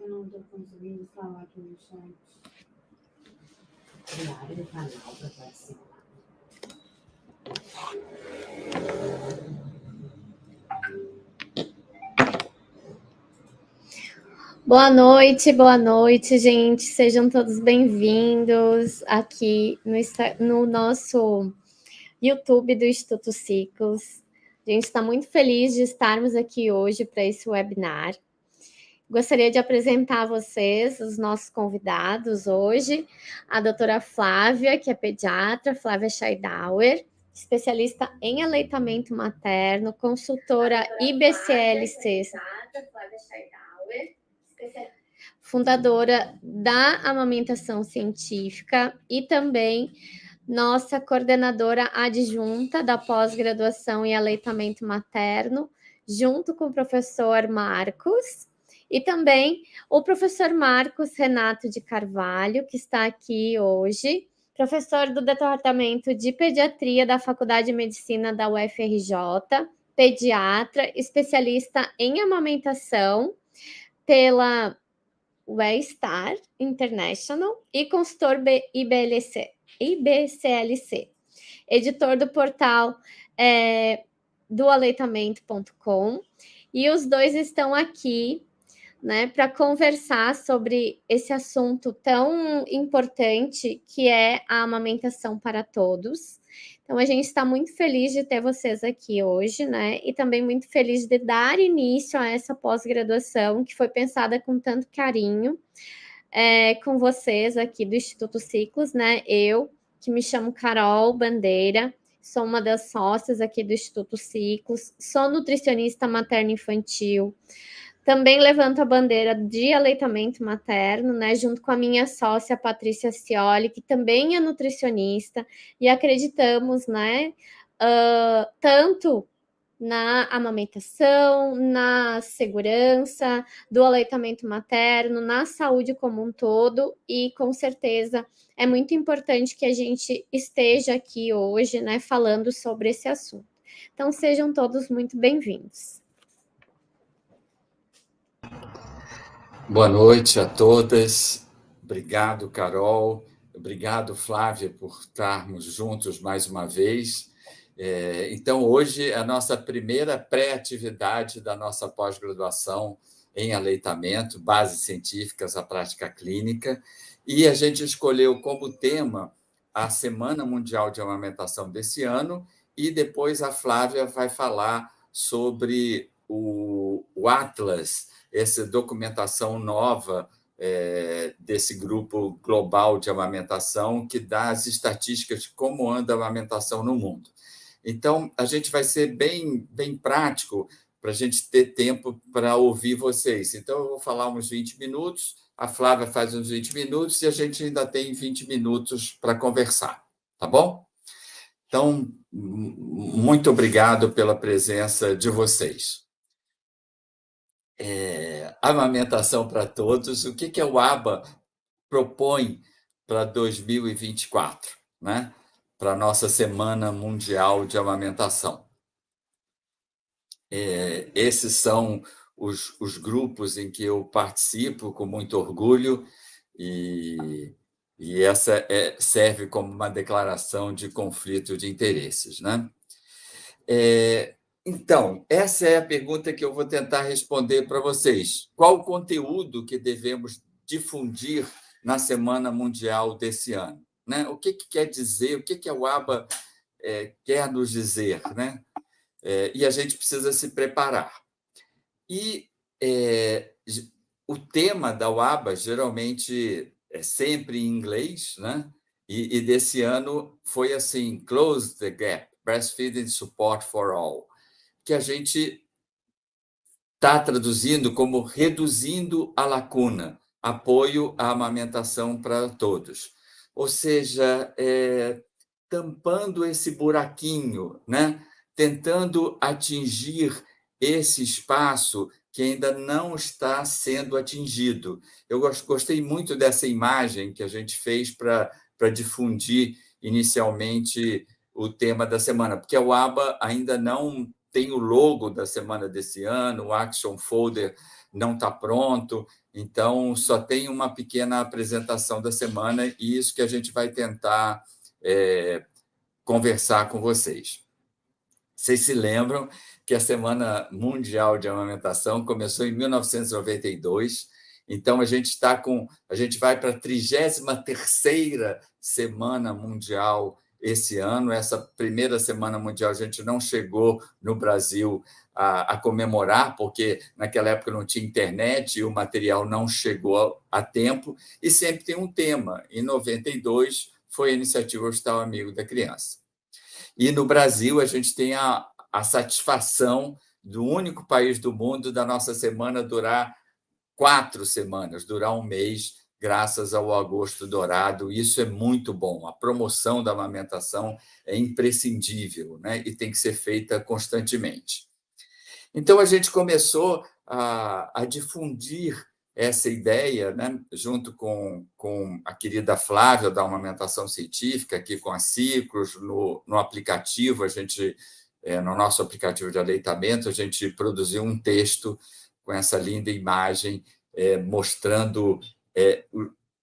que eu não estou conseguindo falar aqui no chat. Criar o canal para participar. Boa noite, gente. Sejam todos bem-vindos aqui no nosso YouTube do Instituto Ciclos. A gente está muito feliz de estarmos aqui hoje para esse webinar. Gostaria de apresentar a vocês os nossos convidados hoje, a doutora Flávia, que é pediatra, Flávia Scheidauer, especialista em aleitamento materno, consultora IBCLC, fundadora da amamentação científica e também nossa coordenadora adjunta da pós-graduação em aleitamento materno, junto com o professor Marcos, e também o professor Marcos Renato de Carvalho, que está aqui hoje, professor do Departamento de Pediatria da Faculdade de Medicina da UFRJ, pediatra, especialista em amamentação pela Waystar International e consultor IBCLC, editor do portal do aleitamento.com, e os dois estão aqui, né, para conversar sobre esse assunto tão importante que é a amamentação para todos. Então, a gente está muito feliz de ter vocês aqui hoje, né? E também muito feliz de dar início a essa pós-graduação que foi pensada com tanto carinho com vocês aqui do Instituto Ciclos, né? Eu, que me chamo Carol Bandeira, sou uma das sócias aqui do Instituto Ciclos, sou nutricionista materno-infantil, também levanto a bandeira de aleitamento materno, né, junto com a minha sócia Patrícia Scioli, que também é nutricionista, e acreditamos, né, tanto na amamentação, na segurança do aleitamento materno, na saúde como um todo, e com certeza é muito importante que a gente esteja aqui hoje, né, falando sobre esse assunto. Então, sejam todos muito bem-vindos. Boa noite a todas. Obrigado, Carol. Obrigado, Flávia, por estarmos juntos mais uma vez. Então, hoje é a nossa primeira pré-atividade da nossa pós-graduação em aleitamento, bases científicas à prática clínica, e a gente escolheu como tema a Semana Mundial de Amamentação desse ano, e depois a Flávia vai falar sobre o Atlas, essa documentação nova desse grupo global de amamentação, que dá as estatísticas de como anda a amamentação no mundo. Então, a gente vai ser bem prático para a gente ter tempo para ouvir vocês. Então, eu vou falar uns 20 minutos, a Flávia faz uns 20 minutos e a gente ainda tem 20 minutos para conversar, tá bom? Então, muito obrigado pela presença de vocês. Amamentação para todos. O que o ABA propõe para 2024, né? Para a nossa Semana Mundial de Amamentação? Esses são os grupos em que eu participo com muito orgulho, e essa serve como uma declaração de conflito de interesses, né? Então, essa é a pergunta que eu vou tentar responder para vocês. Qual o conteúdo que devemos difundir na Semana Mundial desse ano, né? O que quer dizer, o que a UABA quer nos dizer, né? E a gente precisa se preparar. E o tema da UABA geralmente é sempre em inglês, né? E desse ano foi assim: Close the Gap, Breastfeeding Support for All, que a gente está traduzindo como reduzindo a lacuna, apoio à amamentação para todos. Ou seja, tampando esse buraquinho, né? Tentando atingir esse espaço que ainda não está sendo atingido. Eu gostei muito dessa imagem que a gente fez para difundir inicialmente o tema da semana, porque a UABA ainda não tem o logo da semana desse ano, o Action Folder não está pronto, então só tem uma pequena apresentação da semana e isso que a gente vai tentar conversar com vocês. Vocês se lembram que a Semana Mundial de Amamentação começou em 1992, então a gente vai para a 33ª Semana Mundial esse ano. Essa primeira Semana Mundial a gente não chegou no Brasil a comemorar, porque naquela época não tinha internet e o material não chegou a tempo, e sempre tem um tema. Em 92 foi a iniciativa Hospital Amigo da Criança. E no Brasil a gente tem a satisfação do único país do mundo da nossa semana durar 4 semanas, durar um mês, graças ao Agosto Dourado. Isso é muito bom. A promoção da amamentação é imprescindível, né? E tem que ser feita constantemente. Então, a gente começou a difundir essa ideia, né? Junto com a querida Flávia, da Amamentação Científica, aqui com a Ciclos, no aplicativo, no nosso aplicativo de aleitamento, a gente produziu um texto com essa linda imagem mostrando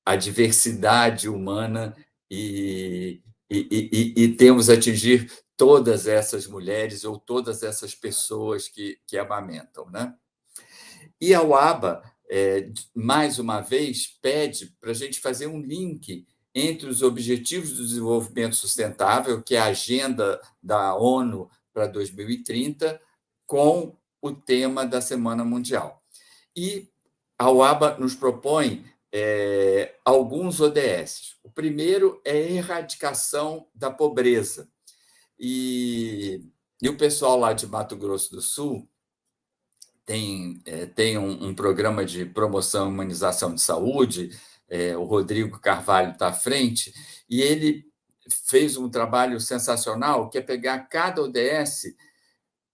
a diversidade humana e temos a atingir todas essas mulheres ou todas essas pessoas que amamentam, né? E a UABA, mais uma vez, pede para a gente fazer um link entre os Objetivos do Desenvolvimento Sustentável, que é a agenda da ONU para 2030, com o tema da Semana Mundial. E a UABA nos propõe alguns ODS. O primeiro é a erradicação da pobreza. E o pessoal lá de Mato Grosso do Sul tem um programa de promoção e humanização de saúde, o Rodrigo Carvalho está à frente, e ele fez um trabalho sensacional, que é pegar cada ODS,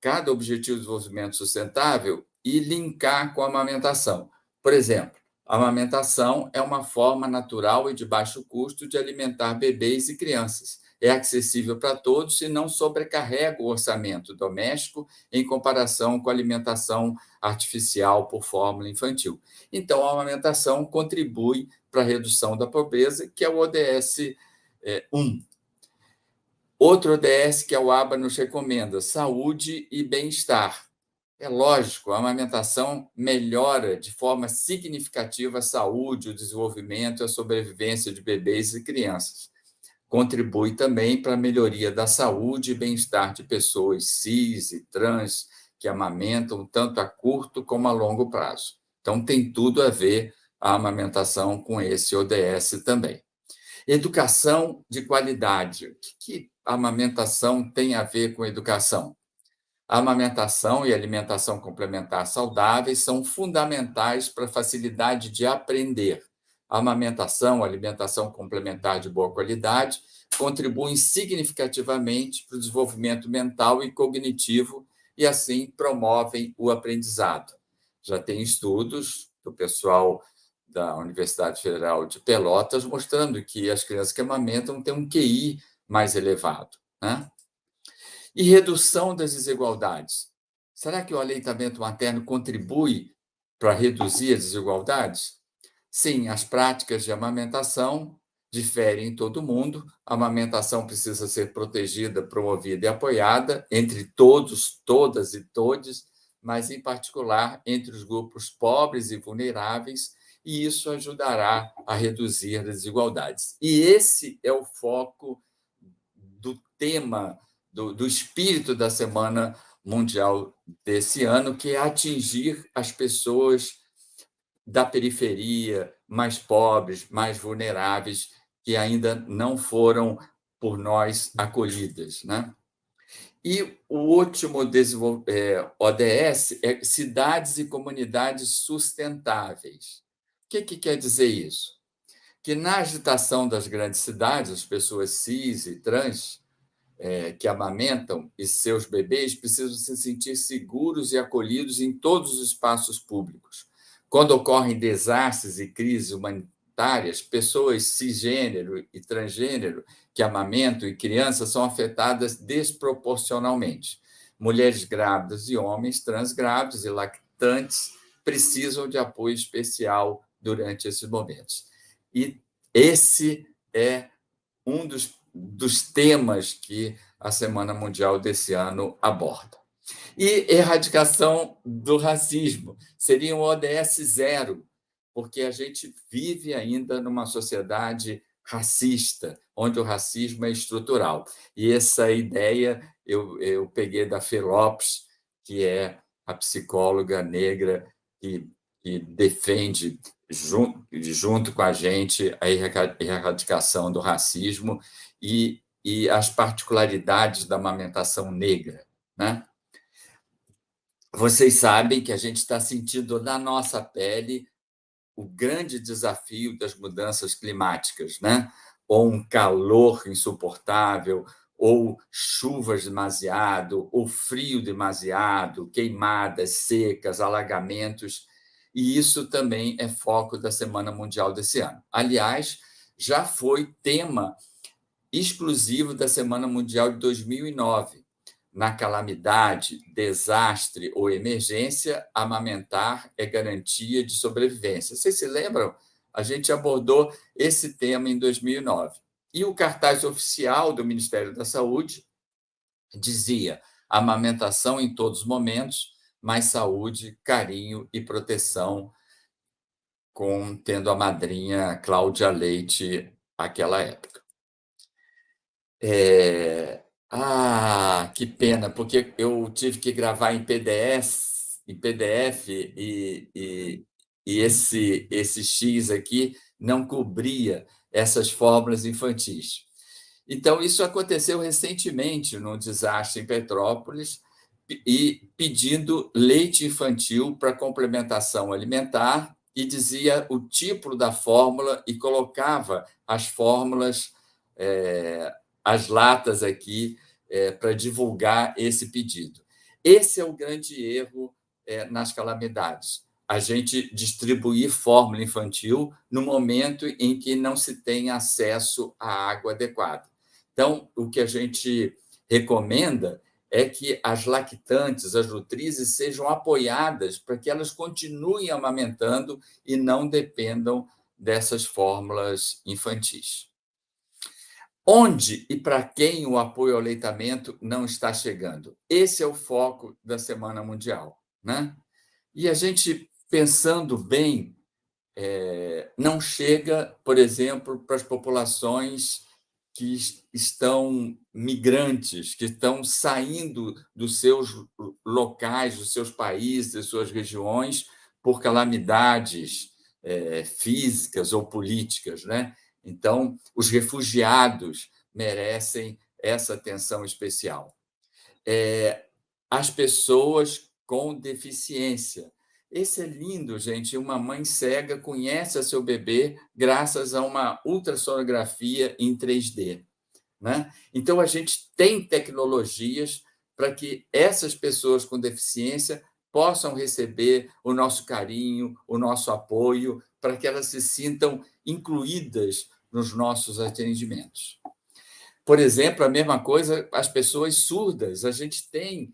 cada Objetivo de Desenvolvimento Sustentável, e linkar com a amamentação. Por exemplo, a amamentação é uma forma natural e de baixo custo de alimentar bebês e crianças. É acessível para todos e não sobrecarrega o orçamento doméstico em comparação com a alimentação artificial por fórmula infantil. Então, a amamentação contribui para a redução da pobreza, que é o ODS 1. Outro ODS que a UABA nos recomenda: saúde e bem-estar. É lógico, a amamentação melhora de forma significativa a saúde, o desenvolvimento e a sobrevivência de bebês e crianças. Contribui também para a melhoria da saúde e bem-estar de pessoas cis e trans que amamentam tanto a curto como a longo prazo. Então, tem tudo a ver a amamentação com esse ODS também. Educação de qualidade. O que a amamentação tem a ver com educação? A amamentação e a alimentação complementar saudáveis são fundamentais para a facilidade de aprender. A amamentação, a alimentação complementar de boa qualidade, contribuem significativamente para o desenvolvimento mental e cognitivo e, assim, promovem o aprendizado. Já tem estudos do pessoal da Universidade Federal de Pelotas mostrando que as crianças que amamentam têm um QI mais elevado, né? E redução das desigualdades. Será que o aleitamento materno contribui para reduzir as desigualdades? Sim, as práticas de amamentação diferem em todo o mundo. A amamentação precisa ser protegida, promovida e apoiada entre todos, todas e todes, mas, em particular, entre os grupos pobres e vulneráveis, e isso ajudará a reduzir as desigualdades. E esse é o foco do tema, do espírito da Semana Mundial desse ano, que é atingir as pessoas da periferia, mais pobres, mais vulneráveis, que ainda não foram por nós acolhidas, né? E o último ODS é cidades e comunidades sustentáveis. O que quer dizer isso? Que na agitação das grandes cidades, as pessoas cis e trans que amamentam e seus bebês precisam se sentir seguros e acolhidos em todos os espaços públicos. Quando ocorrem desastres e crises humanitárias, pessoas cisgênero e transgênero que amamentam e crianças são afetadas desproporcionalmente. mulheres grávidas e homens transgrávidos e lactantes precisam de apoio especial durante esses momentos. E esse é um dos temas que a Semana Mundial desse ano aborda. E erradicação do racismo seria um ODS zero, porque a gente vive ainda numa sociedade racista, onde o racismo é estrutural. E essa ideia eu peguei da Fê Lopes, que é a psicóloga negra que defende, junto com a gente, a erradicação do racismo e as particularidades da amamentação negra, né? Vocês sabem que a gente está sentindo na nossa pele o grande desafio das mudanças climáticas, né? Ou um calor insuportável, ou chuvas demasiado, ou frio demasiado, queimadas, secas, alagamentos. E isso também é foco da Semana Mundial desse ano. Aliás, já foi tema exclusivo da Semana Mundial de 2009. Na calamidade, desastre ou emergência, amamentar é garantia de sobrevivência. Vocês se lembram? A gente abordou esse tema em 2009. E o cartaz oficial do Ministério da Saúde dizia: amamentação em todos os momentos, mais saúde, carinho e proteção, tendo a madrinha Cláudia Leite naquela época. Que pena, porque eu tive que gravar em PDF e esse X aqui não cobria essas fórmulas infantis. Então, isso aconteceu recentemente num desastre em Petrópolis, e pedindo leite infantil para complementação alimentar, e dizia o tipo da fórmula e colocava as fórmulas, as latas aqui, para divulgar esse pedido. Esse é o grande erro nas calamidades. A gente distribuir fórmula infantil no momento em que não se tem acesso à água adequada. Então, o que a gente recomenda é que as lactantes, as nutrizes, sejam apoiadas para que elas continuem amamentando e não dependam dessas fórmulas infantis. Onde e para quem o apoio ao aleitamento não está chegando? Esse é o foco da Semana Mundial, né? E a gente, pensando bem, não chega, por exemplo, para as populações que estão migrantes, que estão saindo dos seus locais, dos seus países, das suas regiões, por calamidades físicas ou políticas, né? Então, os refugiados merecem essa atenção especial. As pessoas com deficiência. Esse é lindo, gente. Uma mãe cega conhece a seu bebê graças a uma ultrassonografia em 3D, né? Então, a gente tem tecnologias para que essas pessoas com deficiência possam receber o nosso carinho, o nosso apoio, para que elas se sintam incluídas nos nossos atendimentos. Por exemplo, a mesma coisa, as pessoas surdas. A gente tem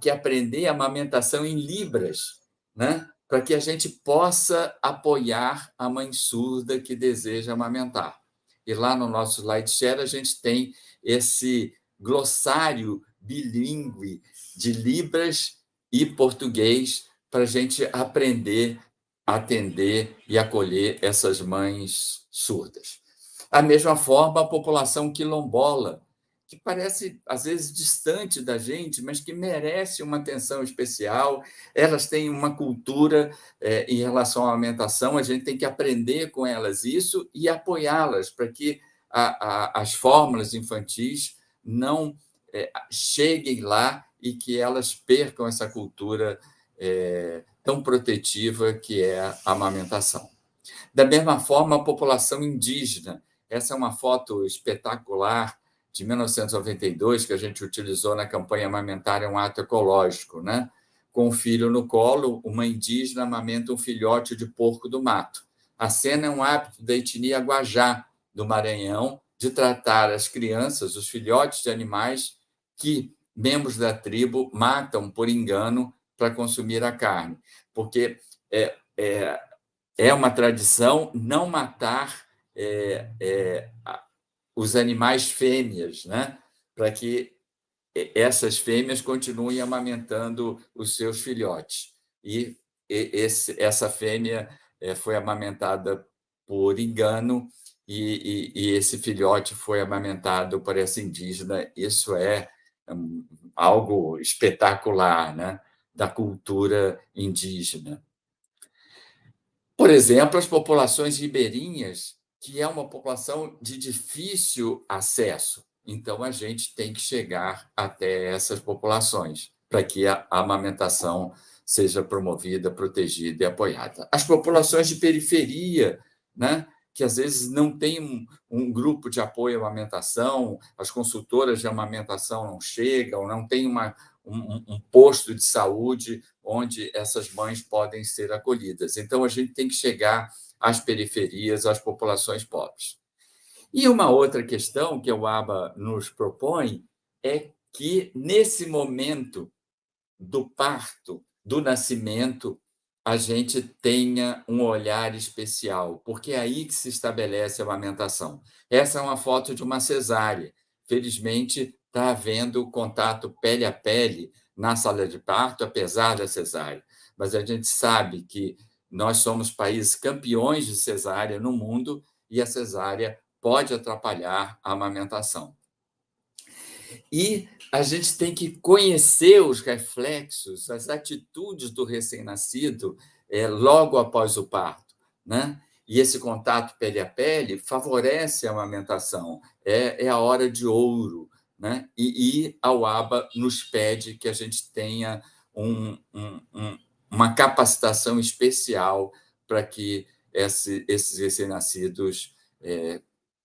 que aprender a amamentação em libras, né? Para que a gente possa apoiar a mãe surda que deseja amamentar. E lá no nosso SlideShare a gente tem esse glossário bilíngue de libras e português para a gente aprender a atender e acolher essas mães surdas. Da mesma forma, a população quilombola, que parece, às vezes, distante da gente, mas que merece uma atenção especial. Elas têm uma cultura em relação à alimentação, a gente tem que aprender com elas isso e apoiá-las para que as fórmulas infantis não cheguem lá e que elas percam essa cultura tão protetiva que é a amamentação. Da mesma forma, a população indígena. Essa é uma foto espetacular de 1992, que a gente utilizou na campanha Amamentar é um Ato Ecológico, né? Com o filho no colo, uma indígena amamenta um filhote de porco do mato. A cena é um hábito da etnia Guajá, do Maranhão, de tratar as crianças, os filhotes de animais que membros da tribo matam por engano para consumir a carne, porque é uma tradição não matar os animais fêmeas, né? Para que essas fêmeas continuem amamentando os seus filhotes. E essa fêmea foi amamentada por engano e esse filhote foi amamentado por essa indígena. Isso é algo espetacular, né? Da cultura indígena. Por exemplo, as populações ribeirinhas, que é uma população de difícil acesso. Então, a gente tem que chegar até essas populações para que a amamentação seja promovida, protegida e apoiada. As populações de periferia, né, que às vezes não tem um grupo de apoio à amamentação, as consultoras de amamentação não chegam, não tem um posto de saúde onde essas mães podem ser acolhidas. Então, a gente tem que chegar às periferias, às populações pobres. E uma outra questão que o ABA nos propõe é que, nesse momento do parto, do nascimento, a gente tenha um olhar especial, porque é aí que se estabelece a amamentação. Essa é uma foto de uma cesárea. Felizmente, está havendo contato pele a pele na sala de parto, apesar da cesárea. Mas a gente sabe que nós somos países campeões de cesárea no mundo e a cesárea pode atrapalhar a amamentação. E a gente tem que conhecer os reflexos, as atitudes do recém-nascido logo após o parto, né? E esse contato pele a pele favorece a amamentação, é a hora de ouro, né? E a UABA nos pede que a gente tenha uma capacitação especial para que esses recém-nascidos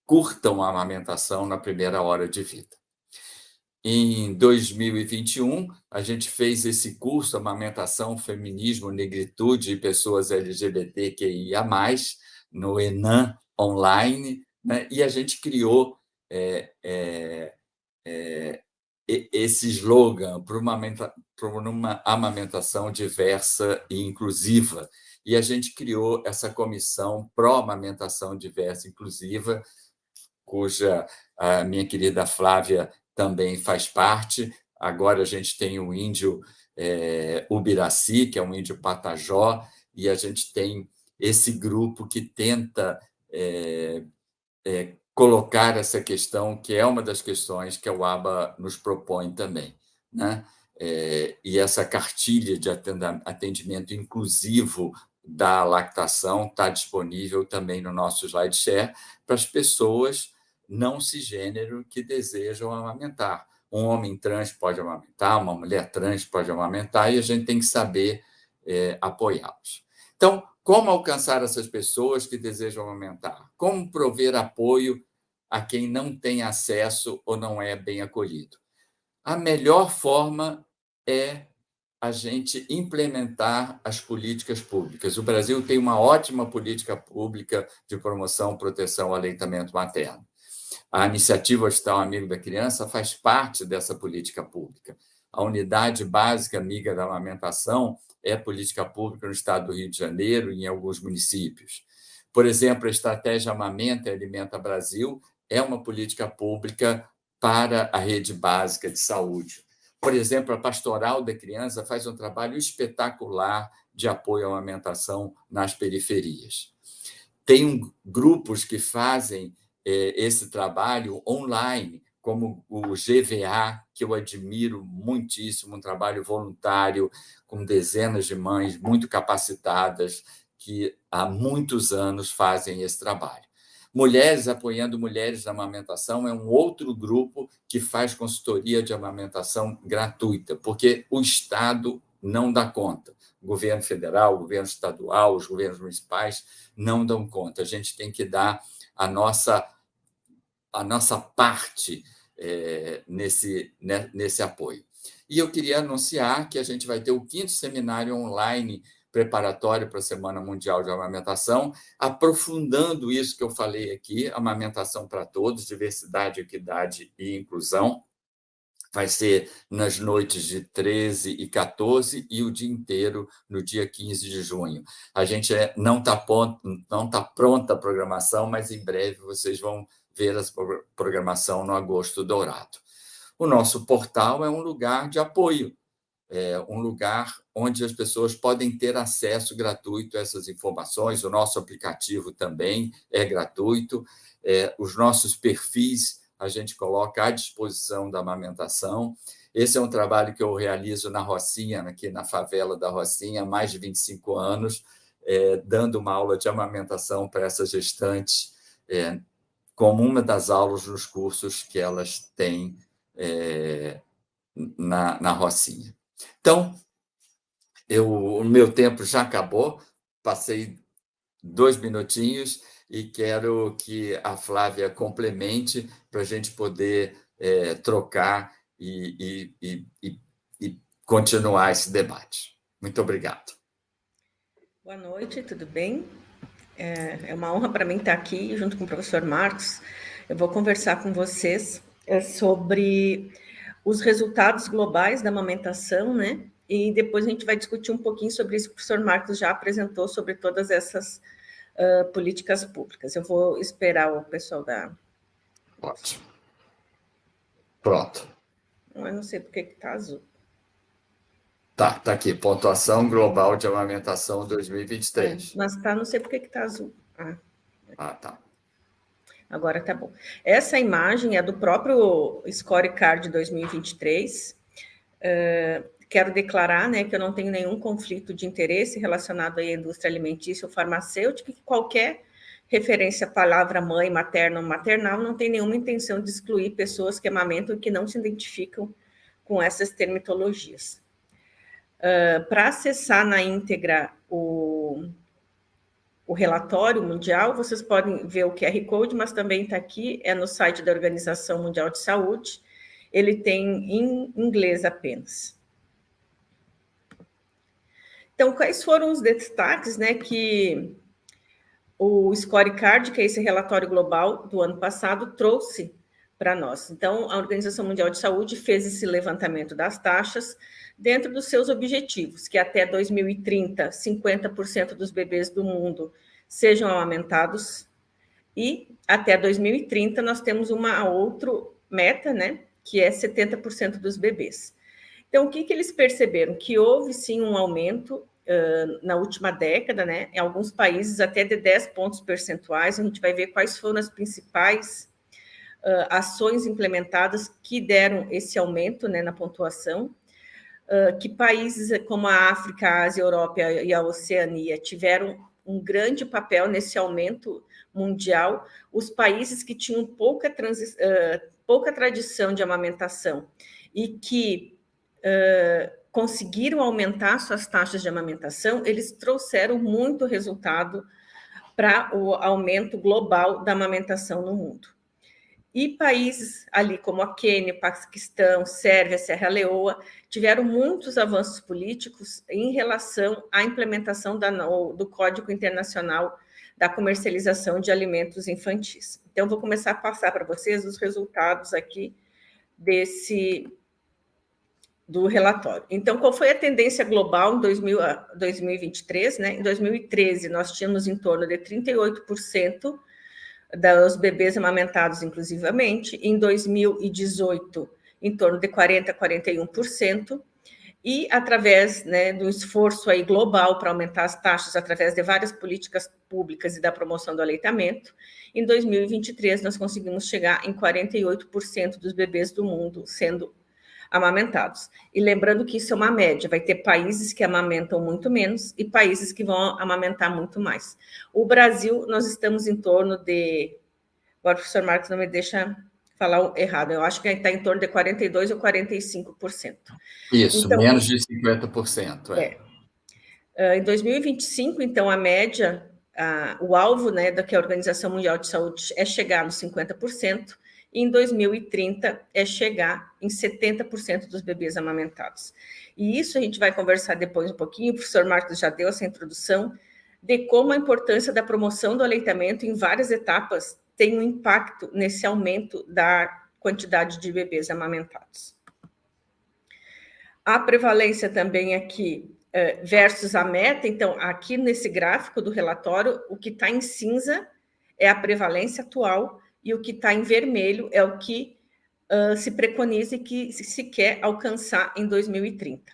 curtam a amamentação na primeira hora de vida. Em 2021, a gente fez esse curso Amamentação, Feminismo, Negritude e Pessoas LGBTQIA+, no ENAM online, né? E a gente criou esse slogan para uma amamentação diversa e inclusiva. E a gente criou essa comissão pró-amamentação diversa e inclusiva, cuja a minha querida Flávia também faz parte. Agora a gente tem o índio Ubiraci, que é um índio Patajó, e a gente tem esse grupo que tenta colocar essa questão, que é uma das questões que a UABA nos propõe também, né? E essa cartilha de atendimento inclusivo da lactação está disponível também no nosso SlideShare para as pessoas não cisgênero que desejam amamentar. Um homem trans pode amamentar, uma mulher trans pode amamentar, e a gente tem que saber apoiá-los. Então, como alcançar essas pessoas que desejam amamentar? Como prover apoio a quem não tem acesso ou não é bem acolhido? A melhor forma é a gente implementar as políticas públicas. O Brasil tem uma ótima política pública de promoção e proteção ao aleitamento materno. A iniciativa Hospital Amigo da Criança faz parte dessa política pública. A Unidade Básica Amiga da Amamentação é política pública no estado do Rio de Janeiro e em alguns municípios. Por exemplo, a Estratégia Amamenta e Alimenta Brasil é uma política pública para a rede básica de saúde. Por exemplo, a Pastoral da Criança faz um trabalho espetacular de apoio à amamentação nas periferias. Tem grupos que fazem esse trabalho online, como o GVA, que eu admiro muitíssimo, um trabalho voluntário com dezenas de mães muito capacitadas que há muitos anos fazem esse trabalho. Mulheres apoiando mulheres na amamentação é um outro grupo que faz consultoria de amamentação gratuita, porque o Estado não dá conta. O governo federal, o governo estadual, os governos municipais não dão conta. A gente tem que dar a nossa parte nesse apoio. E eu queria anunciar que a gente vai ter o 5º seminário online preparatório para a Semana Mundial de Amamentação, aprofundando isso que eu falei aqui, amamentação para todos, diversidade, equidade e inclusão. vai ser nas noites de 13 e 14 e o dia inteiro no dia 15 de junho. A gente não está pronta a programação, mas em breve vocês vão ver a programação no Agosto Dourado. O nosso portal é um lugar de apoio, é um lugar onde as pessoas podem ter acesso gratuito a essas informações. O nosso aplicativo também é gratuito. Os nossos perfis a gente coloca à disposição da amamentação. Esse é um trabalho que eu realizo na Rocinha, aqui na favela da Rocinha, há mais de 25 anos, dando uma aula de amamentação para essas gestantes, como uma das aulas nos cursos que elas têm na Rocinha. Então, o meu tempo já acabou, passei 2 minutinhos e quero que a Flávia complemente para a gente poder trocar e continuar esse debate. Muito obrigado. Boa noite, tudo bem? É uma honra para mim estar aqui junto com o professor Marcos. Eu vou conversar com vocês sobre os resultados globais da amamentação, né? E depois a gente vai discutir um pouquinho sobre isso que o professor Marcos já apresentou, sobre todas essas políticas públicas. Eu vou esperar o pessoal da... Ótimo. Pronto. Eu não sei por que está azul. Tá aqui, pontuação global de amamentação 2023. Mas não sei por que está azul. Tá. Agora tá bom. Essa imagem é do próprio Scorecard 2023. Quero declarar, né, que eu não tenho nenhum conflito de interesse relacionado à indústria alimentícia ou farmacêutica, que qualquer referência à palavra mãe, materno ou maternal não tem nenhuma intenção de excluir pessoas que amamentam e que não se identificam com essas terminologias. Para acessar na íntegra o relatório mundial, vocês podem ver o QR Code, mas também está aqui, é no site da Organização Mundial de Saúde. Ele tem em inglês apenas. Então, quais foram os destaques, né, que o Scorecard, que é esse relatório global do ano passado, trouxe para nós? Então, a Organização Mundial de Saúde fez esse levantamento das taxas dentro dos seus objetivos, que até 2030, 50% dos bebês do mundo sejam amamentados, e até 2030 nós temos uma outra meta, né, que é 70% dos bebês. Então, o que eles perceberam? Que houve, sim, um aumento na última década, né, em alguns países até de 10 pontos percentuais. A gente vai ver quais foram as principais ações implementadas que deram esse aumento, né, na pontuação. Que países como a África, a Ásia, a Europa e a Oceania tiveram um grande papel nesse aumento mundial. Os países que tinham pouca tradição de amamentação e que conseguiram aumentar suas taxas de amamentação, eles trouxeram muito resultado para o aumento global da amamentação no mundo. E países ali como a Quênia, Paquistão, Sérvia, Serra Leoa, tiveram muitos avanços políticos em relação à implementação do Código Internacional da Comercialização de Alimentos Infantis. Então, vou começar a passar para vocês os resultados aqui do relatório. Então, qual foi a tendência global em 2023? Né? Em 2013, nós tínhamos em torno de 38% dos bebês amamentados inclusivamente, em 2018, em torno de 40% a 41%, e através, né, do esforço aí global para aumentar as taxas, através de várias políticas públicas e da promoção do aleitamento, em 2023 nós conseguimos chegar em 48% dos bebês do mundo sendo amamentados. E lembrando que isso é uma média, vai ter países que amamentam muito menos e países que vão amamentar muito mais. O Brasil, nós estamos em torno de... Agora o professor Marcos não me deixa falar errado, eu acho que está em torno de 42% ou 45%. Isso, então, menos de 50%. Em 2025, então, a média, o alvo, né, da que a Organização Mundial de Saúde é chegar nos 50%, e em 2030 é chegar em 70% dos bebês amamentados. E isso a gente vai conversar depois um pouquinho, o professor Marcos já deu essa introdução, de como a importância da promoção do aleitamento em várias etapas tem um impacto nesse aumento da quantidade de bebês amamentados. A prevalência também aqui versus a meta. Então, aqui nesse gráfico do relatório, o que está em cinza é a prevalência atual e o que está em vermelho é o que se preconiza e que se quer alcançar em 2030.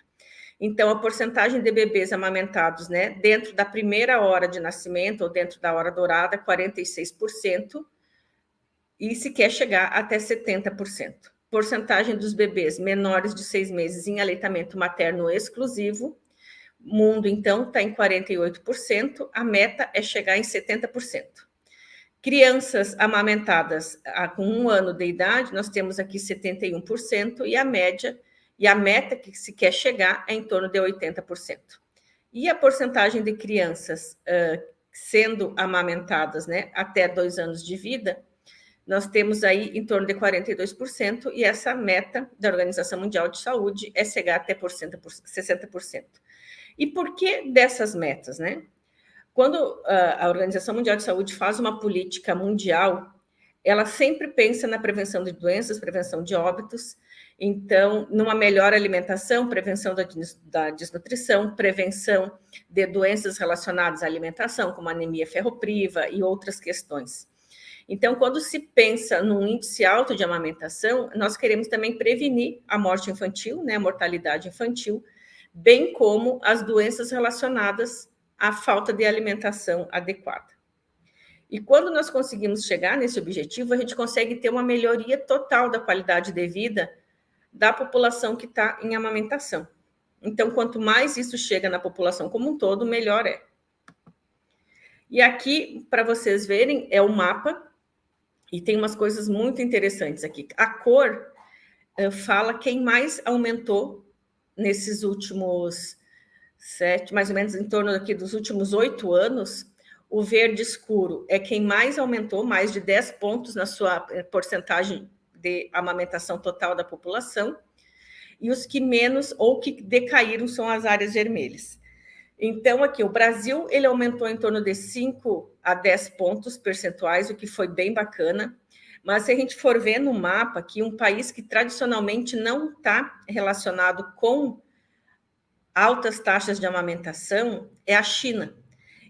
Então, a porcentagem de bebês amamentados, né, dentro da primeira hora de nascimento ou dentro da hora dourada, 46%, e se quer chegar até 70%. Porcentagem dos bebês menores de 6 meses em aleitamento materno exclusivo, mundo, então, está em 48%, a meta é chegar em 70%. Crianças amamentadas com 1 ano de idade, nós temos aqui 71%, e a média, e a meta que se quer chegar é em torno de 80%. E a porcentagem de crianças sendo amamentadas, né, até 2 anos de vida, nós temos aí em torno de 42%, e essa meta da Organização Mundial de Saúde é chegar até 60%. E por que dessas metas, né? Quando a Organização Mundial de Saúde faz uma política mundial, ela sempre pensa na prevenção de doenças, prevenção de óbitos, então, numa melhor alimentação, prevenção da desnutrição, prevenção de doenças relacionadas à alimentação, como anemia ferropriva e outras questões. Então, quando se pensa num índice alto de amamentação, nós queremos também prevenir a morte infantil, né, a mortalidade infantil, bem como as doenças relacionadas à falta de alimentação adequada. E quando nós conseguimos chegar nesse objetivo, a gente consegue ter uma melhoria total da qualidade de vida da população que está em amamentação. Então, quanto mais isso chega na população como um todo, melhor é. E aqui, para vocês verem, é o mapa, e tem umas coisas muito interessantes aqui. A cor fala quem mais aumentou nesses últimos 7, mais ou menos em torno aqui dos últimos 8 anos. O verde escuro é quem mais aumentou, mais de 10 pontos na sua porcentagem de amamentação total da população, e os que menos ou que decaíram são as áreas vermelhas. Então, aqui, o Brasil, ele aumentou em torno de 5 a 10 pontos percentuais, o que foi bem bacana. Mas se a gente for ver no mapa aqui, um país que tradicionalmente não está relacionado com altas taxas de amamentação é a China.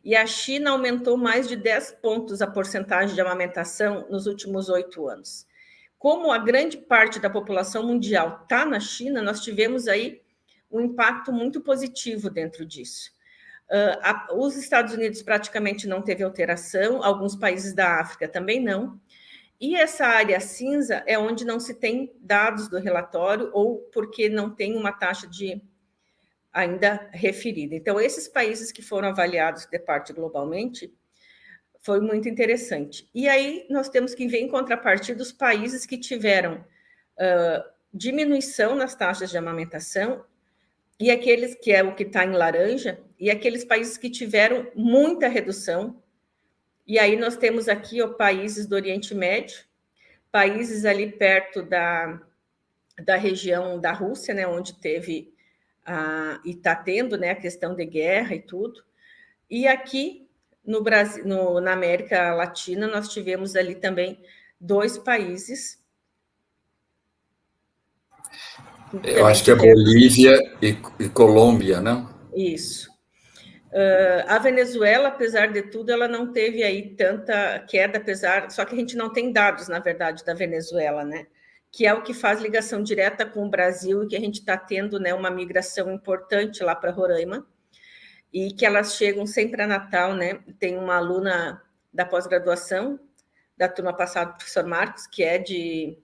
E a China aumentou mais de 10 pontos a porcentagem de amamentação nos últimos 8 anos. Como a grande parte da população mundial está na China, nós tivemos aí um impacto muito positivo dentro disso. Os Estados Unidos praticamente não teve alteração, alguns países da África também não. E essa área cinza é onde não se tem dados do relatório ou porque não tem uma taxa de ainda referida. Então, esses países que foram avaliados de parte globalmente, foi muito interessante. E aí, nós temos que ver em contrapartida os países que tiveram diminuição nas taxas de amamentação, e aqueles que é o que está em laranja, e aqueles países que tiveram muita redução. E aí nós temos aqui países do Oriente Médio, países ali perto da região da Rússia, né, onde teve e está tendo, né, a questão de guerra e tudo. E aqui no Brasil, na América Latina, nós tivemos ali também 2 países. Eu acho que é Bolívia e Colômbia, não? Isso. A Venezuela, apesar de tudo, ela não teve aí tanta queda, só que a gente não tem dados, na verdade, da Venezuela, né? Que é o que faz ligação direta com o Brasil e que a gente está tendo, né, uma migração importante lá para Roraima, e que elas chegam sempre a Natal, né? Tem uma aluna da pós-graduação, da turma passada, o professor Marcos, que é de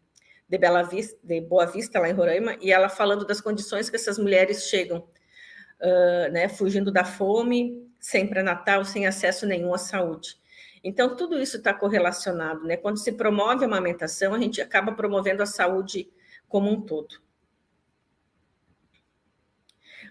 Bela Vista, de Boa Vista, lá em Roraima, e ela falando das condições que essas mulheres chegam, né, fugindo da fome, sem pré-natal, sem acesso nenhum à saúde. Então, tudo isso está correlacionado, né? Quando se promove a amamentação, a gente acaba promovendo a saúde como um todo.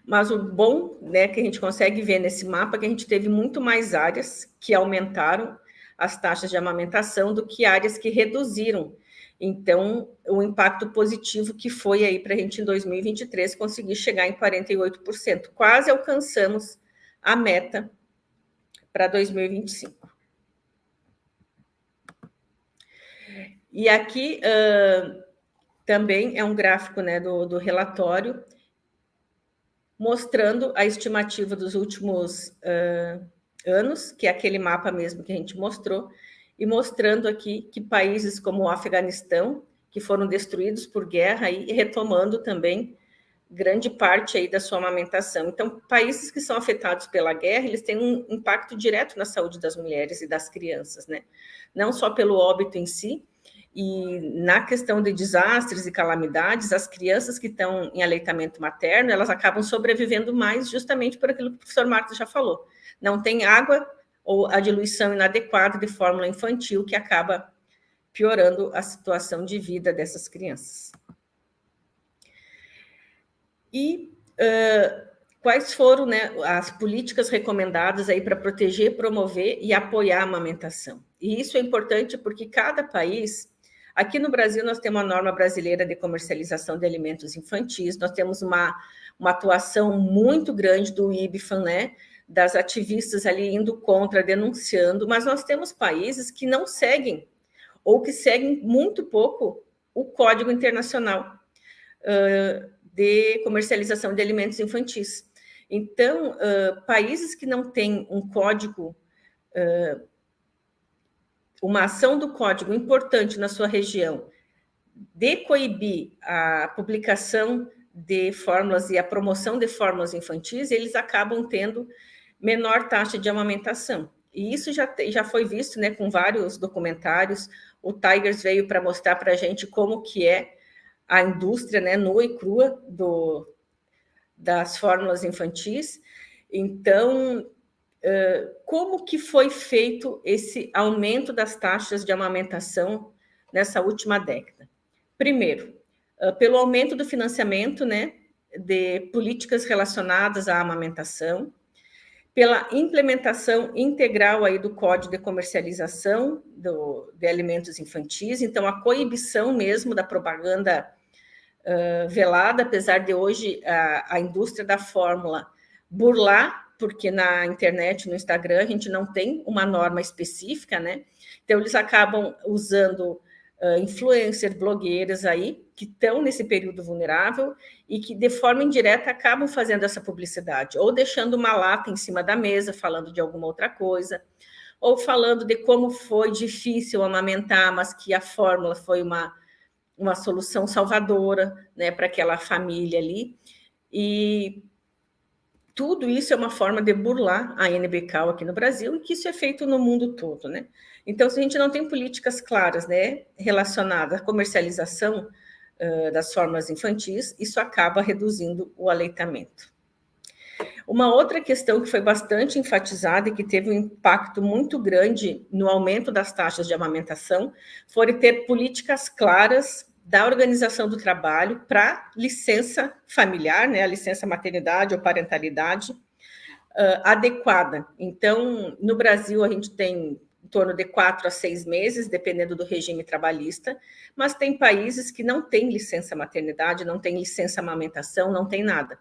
Mas o bom, né, que a gente consegue ver nesse mapa é que a gente teve muito mais áreas que aumentaram as taxas de amamentação do que áreas que reduziram. Então, o impacto positivo que foi aí para a gente em 2023 conseguir chegar em 48%. Quase alcançamos a meta para 2025. E aqui também é um gráfico, né, do relatório, mostrando a estimativa dos últimos anos, que é aquele mapa mesmo que a gente mostrou, e mostrando aqui que países como o Afeganistão, que foram destruídos por guerra, e retomando também grande parte aí da sua amamentação. Então, países que são afetados pela guerra, eles têm um impacto direto na saúde das mulheres e das crianças, né? Não só pelo óbito em si, e na questão de desastres e calamidades, as crianças que estão em aleitamento materno, elas acabam sobrevivendo mais justamente por aquilo que o professor Marcos já falou. Não tem água ou a diluição inadequada de fórmula infantil, que acaba piorando a situação de vida dessas crianças. E quais foram, né, as políticas recomendadas aí para proteger, promover e apoiar a amamentação? E isso é importante porque cada país... Aqui no Brasil, nós temos a norma brasileira de comercialização de alimentos infantis, nós temos uma atuação muito grande do IBFAM, né, das ativistas ali indo contra, denunciando, mas nós temos países que não seguem, ou que seguem muito pouco, o Código Internacional de Comercialização de Alimentos Infantis. Então, países que não têm um código... uma ação do código importante na sua região de coibir a publicação de fórmulas e a promoção de fórmulas infantis, eles acabam tendo menor taxa de amamentação. E isso já foi visto, né, com vários documentários. O Tigers veio para mostrar para a gente como que é a indústria, né, nua e crua das fórmulas infantis. Então... como que foi feito esse aumento das taxas de amamentação nessa última década? Primeiro, pelo aumento do financiamento, né, de políticas relacionadas à amamentação, pela implementação integral aí do Código de Comercialização de Alimentos Infantis, então a coibição mesmo da propaganda velada, apesar de hoje a indústria da fórmula burlar, porque na internet, no Instagram, a gente não tem uma norma específica, né? Então, eles acabam usando influencers, blogueiras aí, que estão nesse período vulnerável e que, de forma indireta, acabam fazendo essa publicidade, ou deixando uma lata em cima da mesa, falando de alguma outra coisa, ou falando de como foi difícil amamentar, mas que a fórmula foi uma solução salvadora, né, para aquela família ali. E tudo isso é uma forma de burlar a NBCAL aqui no Brasil, e que isso é feito no mundo todo, né? Então, se a gente não tem políticas claras, né, relacionadas à comercialização das fórmulas infantis, isso acaba reduzindo o aleitamento. Uma outra questão que foi bastante enfatizada e que teve um impacto muito grande no aumento das taxas de amamentação foi ter políticas claras da organização do trabalho para licença familiar, né, a licença maternidade ou parentalidade adequada. Então, no Brasil, a gente tem em torno de 4 a 6 meses, dependendo do regime trabalhista, mas tem países que não têm licença maternidade, não tem licença amamentação, não tem nada.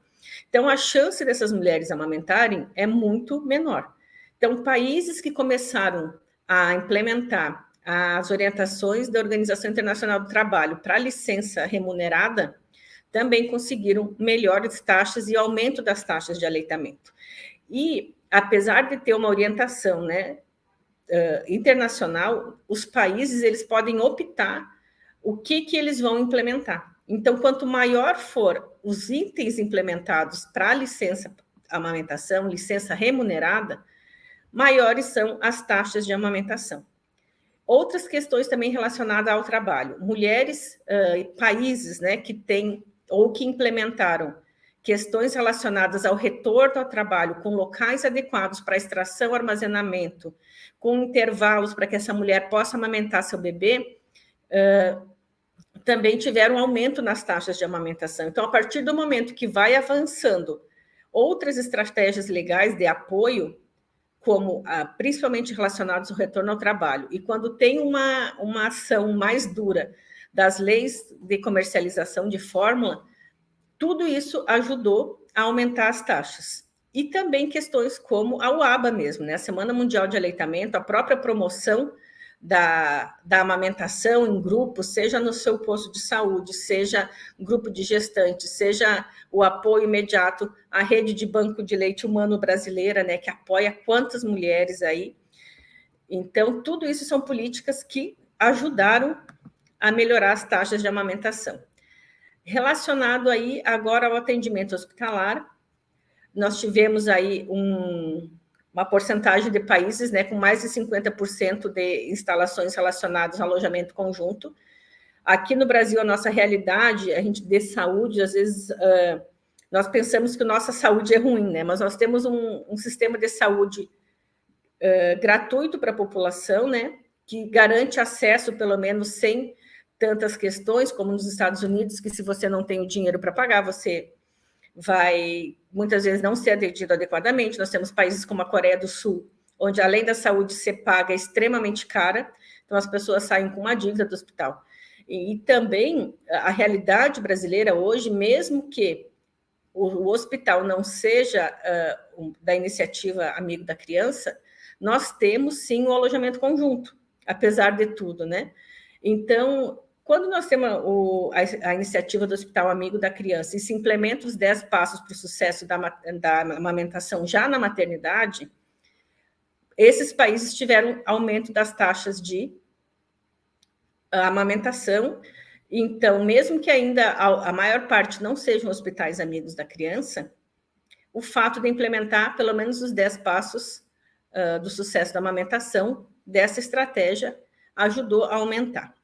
Então, a chance dessas mulheres amamentarem é muito menor. Então, países que começaram a implementar as orientações da Organização Internacional do Trabalho para a licença remunerada também conseguiram melhores taxas e aumento das taxas de aleitamento. E, apesar de ter uma orientação, né, internacional, os países eles podem optar o que eles vão implementar. Então, quanto maior for os itens implementados para a licença amamentação, licença remunerada, maiores são as taxas de amamentação. Outras questões também relacionadas ao trabalho. Mulheres e países, né, que têm ou que implementaram questões relacionadas ao retorno ao trabalho com locais adequados para extração, armazenamento, com intervalos para que essa mulher possa amamentar seu bebê, também tiveram um aumento nas taxas de amamentação. Então, a partir do momento que vai avançando outras estratégias legais de apoio, como principalmente relacionados ao retorno ao trabalho, e quando tem uma ação mais dura das leis de comercialização de fórmula, tudo isso ajudou a aumentar as taxas. E também questões como a UABA mesmo, né? A Semana Mundial de Aleitamento, a própria promoção da amamentação em grupo, seja no seu posto de saúde, seja grupo de gestantes, seja o apoio imediato à rede de banco de leite humano brasileira, né, que apoia quantas mulheres aí. Então, tudo isso são políticas que ajudaram a melhorar as taxas de amamentação. Relacionado aí agora ao atendimento hospitalar, nós tivemos aí uma porcentagem de países, né, com mais de 50% de instalações relacionadas ao alojamento conjunto. Aqui no Brasil, a nossa realidade, a gente de saúde, às vezes, nós pensamos que a nossa saúde é ruim, né, mas nós temos um sistema de saúde gratuito para a população, né, que garante acesso, pelo menos, sem tantas questões, como nos Estados Unidos, que se você não tem o dinheiro para pagar, você vai, muitas vezes, não ser atendido adequadamente. Nós temos países como a Coreia do Sul, onde, além da saúde ser paga, é extremamente cara, então as pessoas saem com uma dívida do hospital. E também, a realidade brasileira hoje, mesmo que o hospital não seja da iniciativa Amigo da Criança, nós temos, sim, o alojamento conjunto, apesar de tudo, né? Então, quando nós temos a iniciativa do Hospital Amigo da Criança e se implementa os 10 passos para o sucesso da amamentação já na maternidade, esses países tiveram aumento das taxas de amamentação. Então, mesmo que ainda a maior parte não sejam hospitais amigos da criança, o fato de implementar pelo menos os 10 passos do sucesso da amamentação, dessa estratégia, ajudou a aumentar.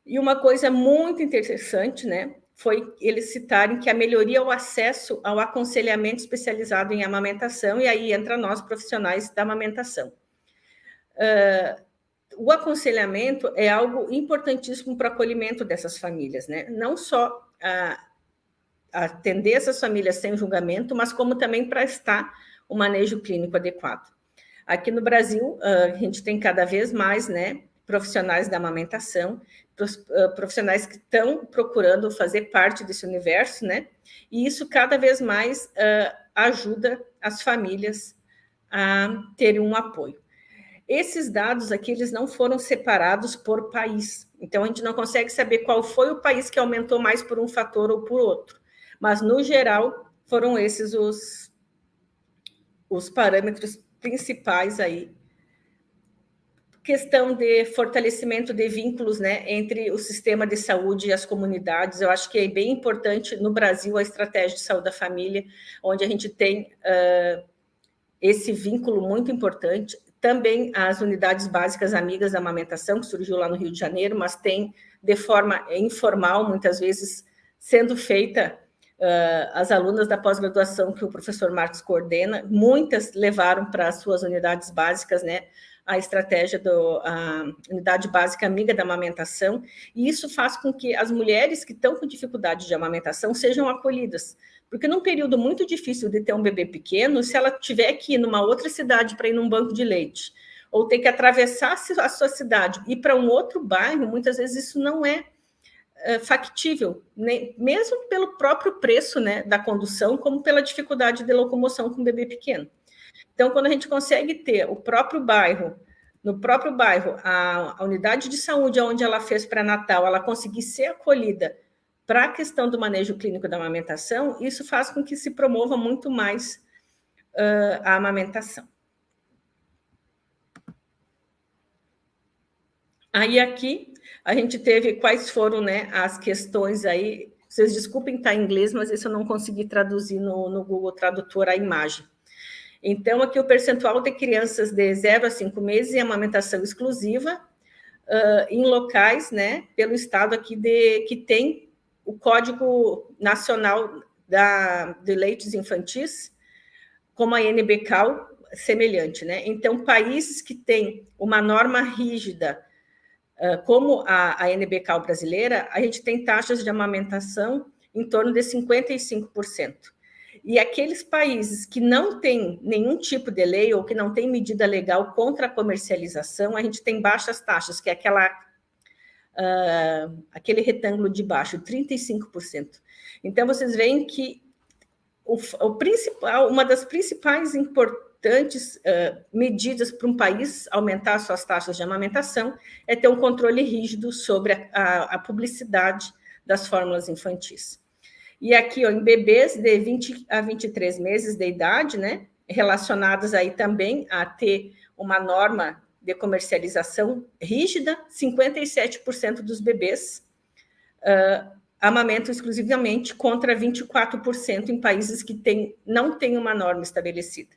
E uma coisa muito interessante, né, foi eles citarem que a melhoria é o acesso ao aconselhamento especializado em amamentação, e aí entra nós, profissionais da amamentação. O aconselhamento é algo importantíssimo para o acolhimento dessas famílias, né? Não só atender essas famílias sem julgamento, mas como também prestar o manejo clínico adequado. Aqui no Brasil, a gente tem cada vez mais, né, profissionais da amamentação, profissionais que estão procurando fazer parte desse universo, né? E isso cada vez mais ajuda as famílias a terem um apoio. Esses dados aqui, eles não foram separados por país. Então, a gente não consegue saber qual foi o país que aumentou mais por um fator ou por outro. Mas, no geral, foram esses os parâmetros principais aí. Questão de fortalecimento de vínculos, né, entre o sistema de saúde e as comunidades. Eu acho que é bem importante no Brasil a estratégia de saúde da família, onde a gente tem esse vínculo muito importante. Também as unidades básicas amigas da amamentação, que surgiu lá no Rio de Janeiro, mas tem de forma informal, muitas vezes sendo feita. As alunas da pós-graduação que o professor Marcos coordena, muitas levaram para as suas unidades básicas, né, a estratégia da unidade básica amiga da amamentação, e isso faz com que as mulheres que estão com dificuldade de amamentação sejam acolhidas, porque num período muito difícil de ter um bebê pequeno, se ela tiver que ir numa outra cidade para ir num banco de leite, ou ter que atravessar a sua cidade e ir para um outro bairro, muitas vezes isso não é factível, mesmo pelo próprio preço, né, da condução, como pela dificuldade de locomoção com um bebê pequeno. Então, quando a gente consegue ter no próprio bairro, a unidade de saúde onde ela fez pré-natal, ela conseguir ser acolhida para a questão do manejo clínico da amamentação, isso faz com que se promova muito mais a amamentação. Aí aqui a gente teve quais foram, né, as questões aí. Vocês desculpem estar em inglês, mas isso eu não consegui traduzir no Google Tradutor a imagem. Então, aqui o percentual de crianças de 0 a 5 meses em amamentação exclusiva em locais, né, pelo estado aqui que tem o Código Nacional de Leites Infantis, como a NBCAL, semelhante, né? Então, países que têm uma norma rígida, como a NBCAL brasileira, a gente tem taxas de amamentação em torno de 55%. E aqueles países que não têm nenhum tipo de lei ou que não têm medida legal contra a comercialização, a gente tem baixas taxas, que é aquele retângulo de baixo, 35%. Então, vocês veem que uma das principais importantes medidas para um país aumentar suas taxas de amamentação é ter um controle rígido sobre a publicidade das fórmulas infantis. E aqui, ó, em bebês de 20 a 23 meses de idade, né, relacionadas aí também a ter uma norma de comercialização rígida, 57% dos bebês amamentam exclusivamente, contra 24% em países que não têm uma norma estabelecida.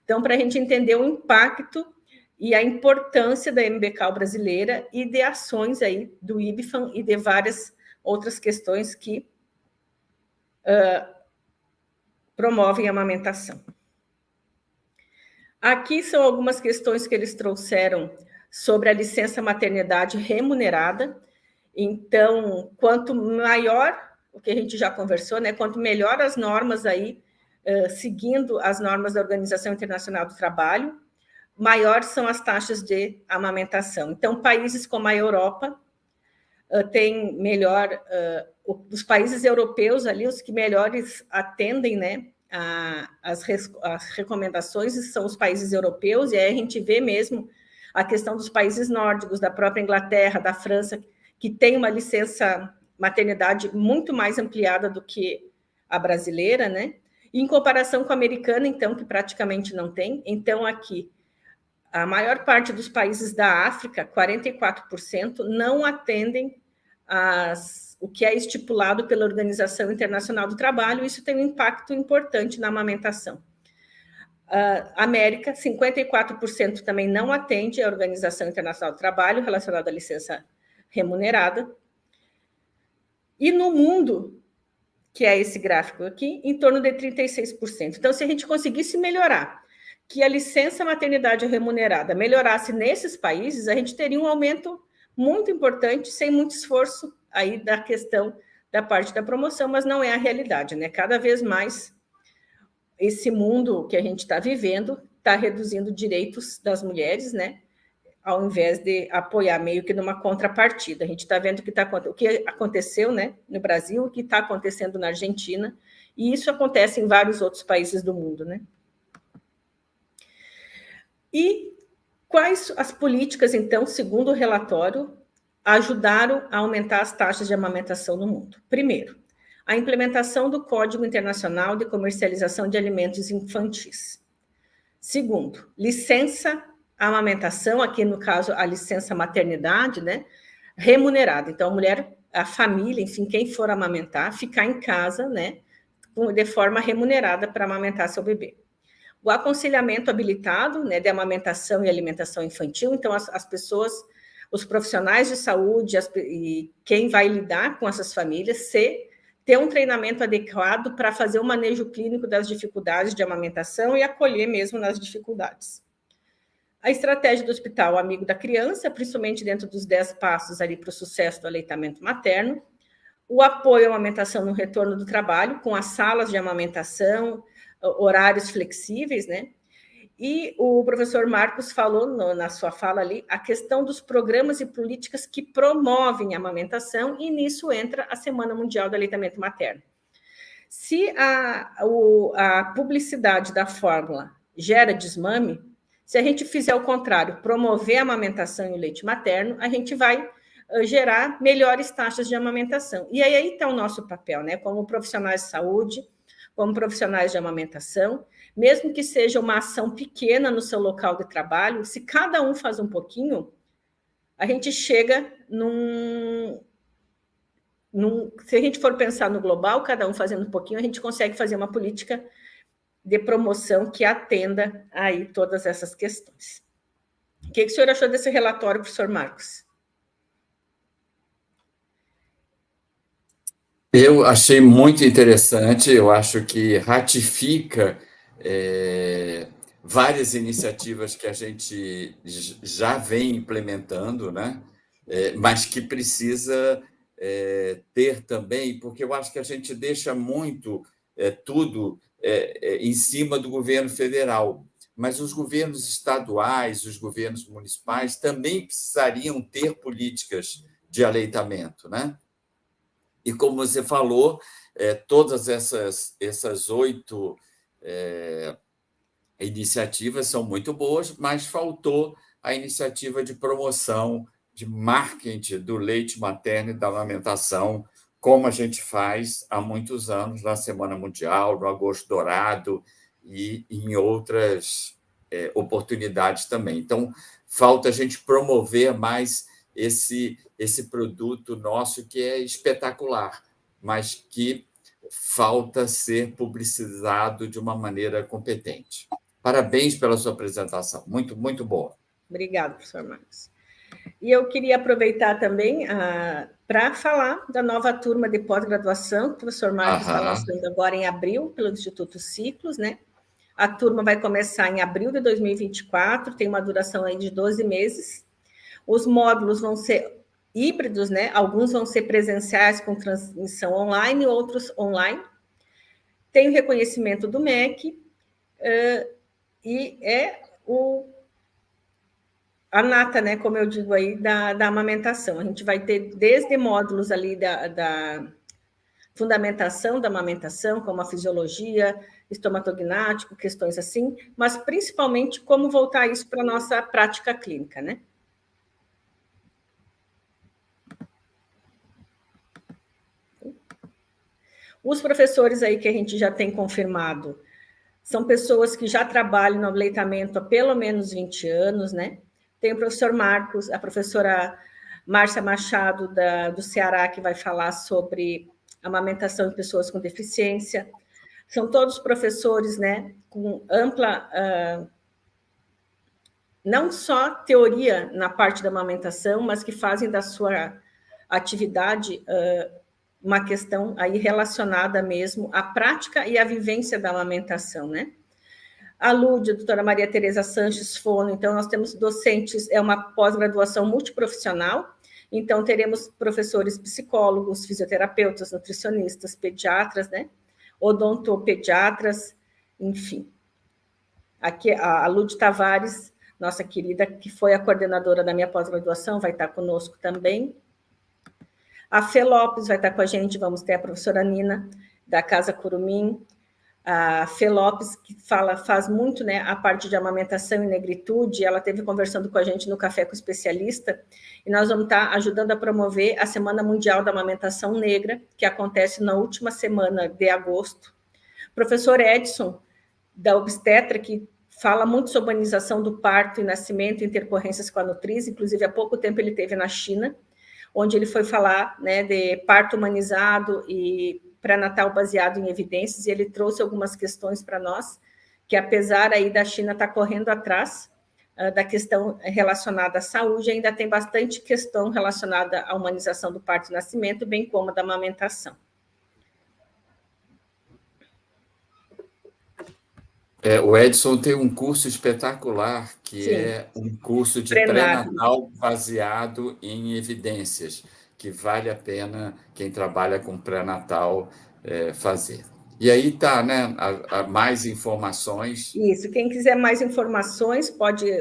Então, para a gente entender o impacto e a importância da MBCAL brasileira e de ações aí do IBFAM e de várias outras questões que promovem a amamentação. Aqui são algumas questões que eles trouxeram sobre a licença maternidade remunerada. Então, quanto maior, o que a gente já conversou, né? Quanto melhor as normas aí, seguindo as normas da Organização Internacional do Trabalho, maiores são as taxas de amamentação. Então, países como a Europa têm melhor, os países europeus ali, os que melhores atendem, né, as recomendações são os países europeus, e aí a gente vê mesmo a questão dos países nórdicos, da própria Inglaterra, da França, que tem uma licença maternidade muito mais ampliada do que a brasileira, né? Em comparação com a americana, então, que praticamente não tem. Então, aqui, a maior parte dos países da África, 44%, não atendem o que é estipulado pela Organização Internacional do Trabalho. Isso tem um impacto importante na amamentação. A América, 54% também não atende a Organização Internacional do Trabalho relacionada à licença remunerada. E no mundo, que é esse gráfico aqui, em torno de 36%. Então, se a gente conseguisse melhorar, que a licença maternidade remunerada melhorasse nesses países, a gente teria um aumento muito importante, sem muito esforço aí da questão da parte da promoção, mas não é a realidade, né? Cada vez mais esse mundo que a gente está vivendo está reduzindo direitos das mulheres, né? Ao invés de apoiar meio que numa contrapartida. A gente está vendo o que aconteceu, né, no Brasil, o que está acontecendo na Argentina, e isso acontece em vários outros países do mundo, né? E quais as políticas, então, segundo o relatório, ajudaram a aumentar as taxas de amamentação no mundo? Primeiro, a implementação do Código Internacional de Comercialização de Alimentos Infantis. Segundo, licença amamentação, aqui no caso a licença maternidade, né, remunerada. Então, a mulher, a família, enfim, quem for amamentar, ficar em casa, né, de forma remunerada para amamentar seu bebê. O aconselhamento habilitado, né, de amamentação e alimentação infantil. Então, as pessoas, os profissionais de saúde e quem vai lidar com essas famílias, ter um treinamento adequado para fazer o manejo clínico das dificuldades de amamentação e acolher mesmo nas dificuldades. A estratégia do Hospital Amigo da Criança, principalmente dentro dos 10 passos ali para o sucesso do aleitamento materno. O apoio à amamentação no retorno do trabalho, com as salas de amamentação, horários flexíveis, né? E o professor Marcos falou na sua fala ali a questão dos programas e políticas que promovem a amamentação, e nisso entra a Semana Mundial do Aleitamento Materno. Se a publicidade da fórmula gera desmame, se a gente fizer o contrário, promover a amamentação e o leite materno, a gente vai gerar melhores taxas de amamentação. E aí está o nosso papel, né? Como profissionais de saúde, como profissionais de amamentação, mesmo que seja uma ação pequena no seu local de trabalho, se cada um faz um pouquinho, a gente chega se a gente for pensar no global, cada um fazendo um pouquinho, a gente consegue fazer uma política de promoção que atenda aí todas essas questões. O que o senhor achou desse relatório, professor Marcos? Eu achei muito interessante, eu acho que ratifica várias iniciativas que a gente já vem implementando, né? Mas que precisa ter também, porque eu acho que a gente deixa muito tudo em cima do governo federal, mas os governos estaduais, os governos municipais também precisariam ter políticas de aleitamento, né? E como você falou, todas essas 8 iniciativas são muito boas, mas faltou a iniciativa de promoção, de marketing do leite materno e da amamentação, como a gente faz há muitos anos na Semana Mundial, no Agosto Dourado e em outras oportunidades também. Então, falta a gente promover mais esse produto nosso que é espetacular, mas que falta ser publicizado de uma maneira competente. Parabéns pela sua apresentação, muito, muito boa. Obrigada, professor Marcos. E eu queria aproveitar também para falar da nova turma de pós-graduação, que o professor Marcos está lançando agora em abril, pelo Instituto Ciclos, né? A turma vai começar em abril de 2024, tem uma duração aí de 12 meses. Os módulos vão ser híbridos, né? Alguns vão ser presenciais com transmissão online, outros online. Tem o reconhecimento do MEC, e é a nata, né, como eu digo aí, da amamentação. A gente vai ter desde módulos ali da fundamentação da amamentação, como a fisiologia, estomatognático, questões assim, mas principalmente como voltar isso para a nossa prática clínica, né? Os professores aí que a gente já tem confirmado são pessoas que já trabalham no aleitamento há pelo menos 20 anos, né? Tem o professor Marcos, a professora Márcia Machado, do Ceará, que vai falar sobre amamentação de pessoas com deficiência. São todos professores, né, com ampla, não só teoria na parte da amamentação, mas que fazem da sua atividade uma questão aí relacionada mesmo à prática e à vivência da amamentação, né? A Lúdia, a doutora Maria Tereza Sanches Fono, então nós temos docentes, é uma pós-graduação multiprofissional, então teremos professores psicólogos, fisioterapeutas, nutricionistas, pediatras, né? Odontopediatras, enfim. Aqui a Lúdia Tavares, nossa querida, que foi a coordenadora da minha pós-graduação, vai estar conosco também. A Fê Lopes vai estar com a gente, vamos ter a professora Nina, da Casa Curumim, a Fê Lopes, que faz muito, né, a parte de amamentação e negritude, ela esteve conversando com a gente no Café com o Especialista, e nós vamos estar ajudando a promover a Semana Mundial da Amamentação Negra, que acontece na última semana de agosto. O professor Edson, da obstetra, que fala muito sobre a humanização do parto e nascimento, intercorrências com a nutriz, inclusive há pouco tempo ele esteve na China, onde ele foi falar, né, de parto humanizado e pré-natal baseado em evidências, e ele trouxe algumas questões para nós, que apesar aí da China estar correndo atrás da questão relacionada à saúde, ainda tem bastante questão relacionada à humanização do parto e nascimento, bem como da amamentação. O Edson tem um curso espetacular, que Sim. é um curso de pré-natal baseado em evidências, que vale a pena quem trabalha com pré-natal fazer. E aí está, né? Mais informações. Isso, quem quiser mais informações,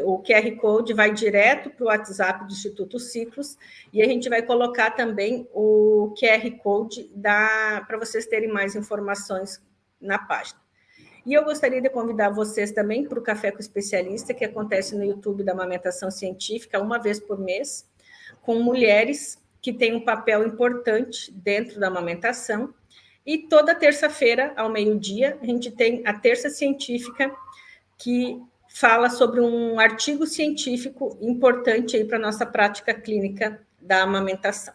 o QR Code vai direto para o WhatsApp do Instituto Ciclos, e a gente vai colocar também o QR Code para vocês terem mais informações na página. E eu gostaria de convidar vocês também para o Café com o Especialista, que acontece no YouTube da Amamentação Científica, uma vez por mês, com mulheres que têm um papel importante dentro da amamentação. E toda terça-feira, ao meio-dia, a gente tem a Terça Científica, que fala sobre um artigo científico importante aí para a nossa prática clínica da amamentação.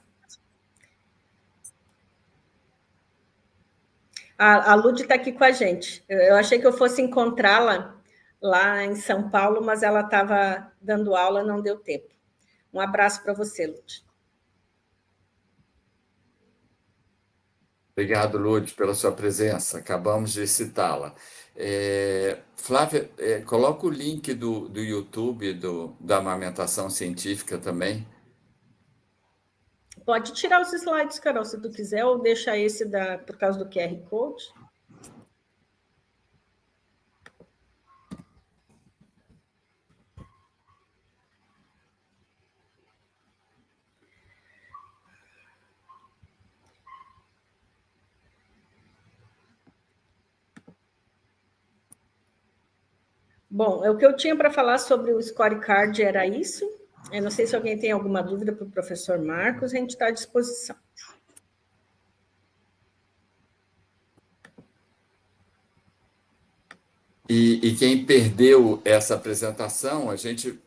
A Lud está aqui com a gente. Eu achei que eu fosse encontrá-la lá em São Paulo, mas ela estava dando aula, não deu tempo. Um abraço para você, Lud. Obrigado, Lud, pela sua presença. Acabamos de citá-la. Flávia, coloca o link do YouTube da amamentação científica também. Pode tirar os slides, Carol, se tu quiser, ou deixa esse por causa do QR Code. Bom, o que eu tinha para falar sobre o scorecard era isso. Eu não sei se alguém tem alguma dúvida para o professor Marcos, a gente está à disposição. E quem perdeu essa apresentação, a gente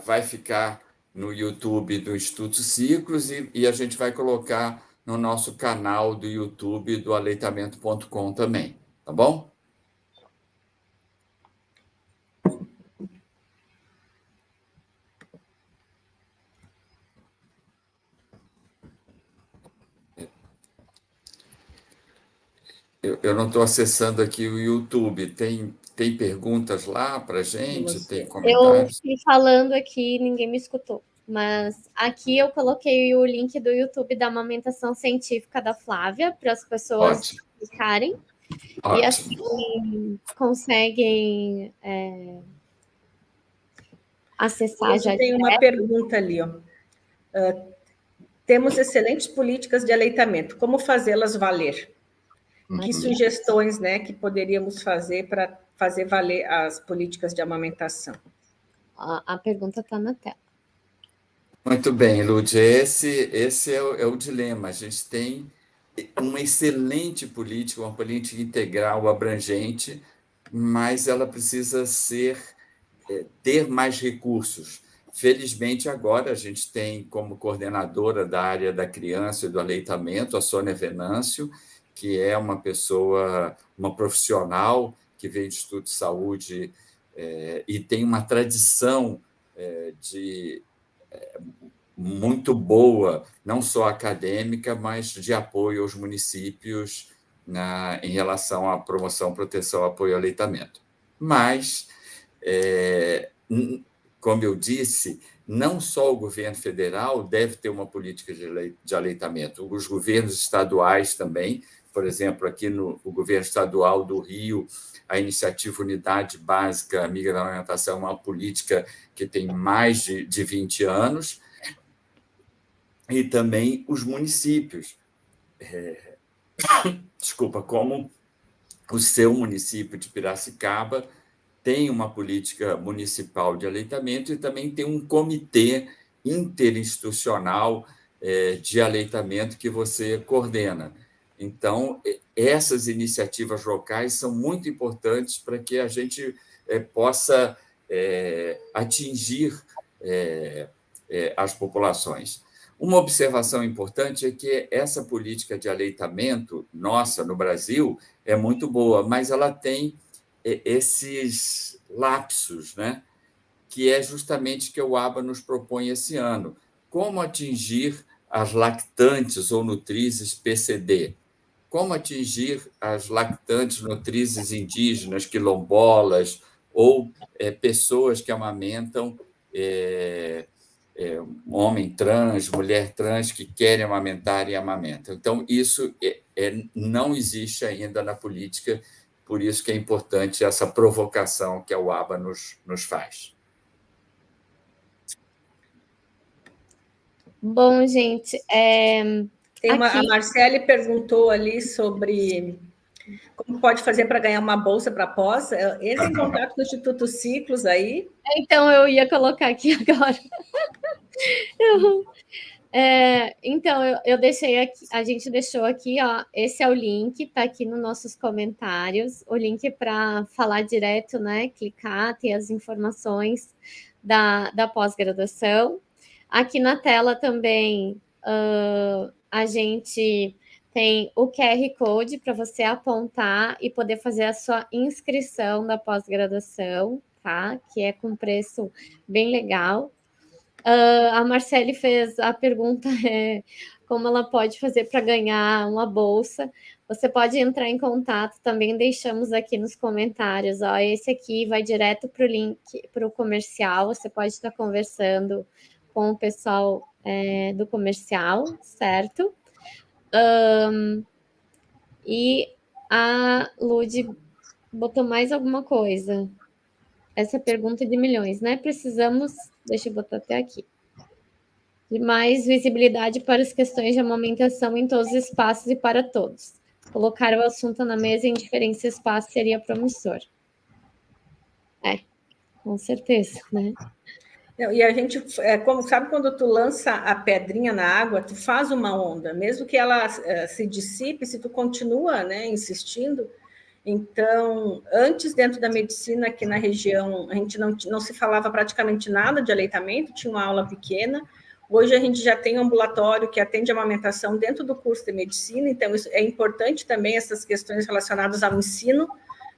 vai ficar no YouTube do Instituto Ciclos e a gente vai colocar no nosso canal do YouTube do aleitamento.com também, tá bom? Eu não estou acessando aqui o YouTube. Tem perguntas lá para a gente? Tem Eu comentários? fiquei falando aqui, ninguém me escutou. Mas aqui eu coloquei o link do YouTube da amamentação científica da Flávia para as pessoas clicarem. E assim conseguem acessar já. Tem uma pergunta ali, ó. Temos excelentes políticas de aleitamento. Como fazê-las valer? Que sugestões, né, que poderíamos fazer para fazer valer as políticas de amamentação? A pergunta está na tela. Muito bem, Lud. Esse é o dilema. A gente tem uma excelente política, uma política integral, abrangente, mas ela precisa ter mais recursos. Felizmente, agora a gente tem como coordenadora da área da criança e do aleitamento a Sônia Venâncio, que é uma pessoa, uma profissional que veio do Instituto de Saúde e tem uma tradição muito boa, não só acadêmica, mas de apoio aos municípios em relação à promoção, proteção, apoio ao aleitamento. Mas, como eu disse, não só o governo federal deve ter uma política de aleitamento, os governos estaduais também. Por exemplo, aqui no governo estadual do Rio, a iniciativa Unidade Básica Amiga da Alimentação é uma política que tem mais de 20 anos, e também os municípios. Desculpa, como o seu município de Piracicaba tem uma política municipal de aleitamento e também tem um comitê interinstitucional de aleitamento que você coordena. Então, essas iniciativas locais são muito importantes para que a gente possa atingir as populações. Uma observação importante é que essa política de aleitamento nossa no Brasil é muito boa, mas ela tem esses lapsos, né? Que é justamente que o ABA nos propõe esse ano. Como atingir as lactantes ou nutrizes PCD? Como atingir as lactantes nutrizes indígenas, quilombolas, ou pessoas que amamentam homem trans, mulher trans que querem amamentar e amamentam. Então, isso não existe ainda na política, por isso que é importante essa provocação que a UABA nos faz. Bom, gente, A Marcele perguntou ali sobre como pode fazer para ganhar uma bolsa para pós. Entre em contato com o Instituto Ciclos aí. Então, eu ia colocar aqui agora. Então, eu deixei aqui, a gente deixou aqui, ó, esse é o link, tá aqui nos nossos comentários, o link para falar direto, né, clicar, ter as informações da pós-graduação. Aqui na tela também, a gente tem o QR Code para você apontar e poder fazer a sua inscrição da pós-graduação, tá? Que é com preço bem legal. A Marcele fez a pergunta como ela pode fazer para ganhar uma bolsa. Você pode entrar em contato, também deixamos aqui nos comentários. Ó, esse aqui vai direto para o link, para o comercial. Você pode estar conversando com o pessoal do comercial, certo? E a Lud botou mais alguma coisa. Essa pergunta de milhões, né? Precisamos, deixa eu botar até aqui, de mais visibilidade para as questões de amamentação em todos os espaços e para todos. Colocar o assunto na mesa em diferentes espaços seria promissor. Com certeza, né? E a gente, como sabe, quando tu lança a pedrinha na água, tu faz uma onda, mesmo que ela se dissipe, se tu continua, né, insistindo. Então, antes, dentro da medicina, aqui na região, a gente não se falava praticamente nada de aleitamento, tinha uma aula pequena. Hoje, a gente já tem um ambulatório que atende a amamentação dentro do curso de medicina, então, isso é importante também, essas questões relacionadas ao ensino,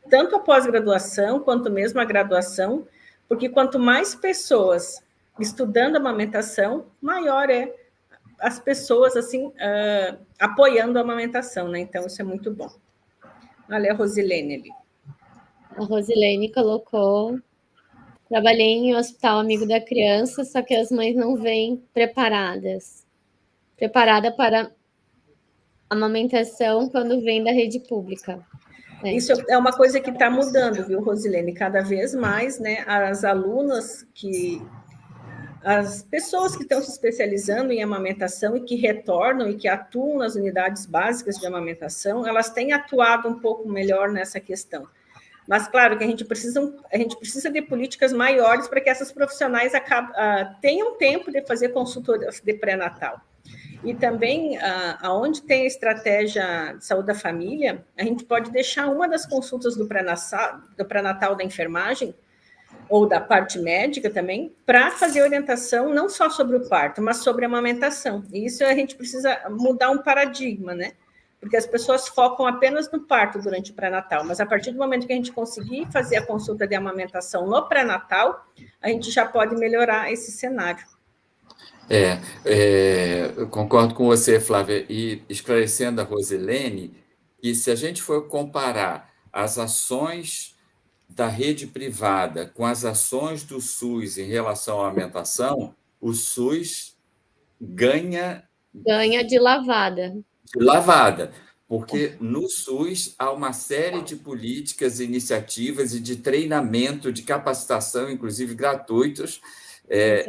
tanto a pós-graduação, quanto mesmo a graduação, porque quanto mais pessoas estudando a amamentação, maior é as pessoas, assim, apoiando a amamentação, né? Então, isso é muito bom. Olha a Rosilene ali. A Rosilene colocou: trabalhei em hospital amigo da criança, só que as mães não vêm preparada para amamentação quando vem da rede pública. Isso é uma coisa que está mudando, viu, Rosilene? Cada vez mais, né? As pessoas que estão se especializando em amamentação e que retornam e que atuam nas unidades básicas de amamentação, elas têm atuado um pouco melhor nessa questão. Mas, claro, que a gente precisa de políticas maiores para que essas profissionais tenham tempo de fazer consultorias de pré-natal. E também, aonde tem a estratégia de saúde da família, a gente pode deixar uma das consultas do pré-natal da enfermagem, ou da parte médica também, para fazer orientação não só sobre o parto, mas sobre a amamentação. E isso a gente precisa mudar um paradigma, né? Porque as pessoas focam apenas no parto durante o pré-natal, mas a partir do momento que a gente conseguir fazer a consulta de amamentação no pré-natal, a gente já pode melhorar esse cenário. Eu concordo com você, Flávia, e esclarecendo a Rosilene, que se a gente for comparar as ações da rede privada com as ações do SUS em relação à amamentação, o SUS ganha de lavada. Porque no SUS há uma série de políticas, iniciativas e de treinamento, de capacitação, inclusive gratuitos,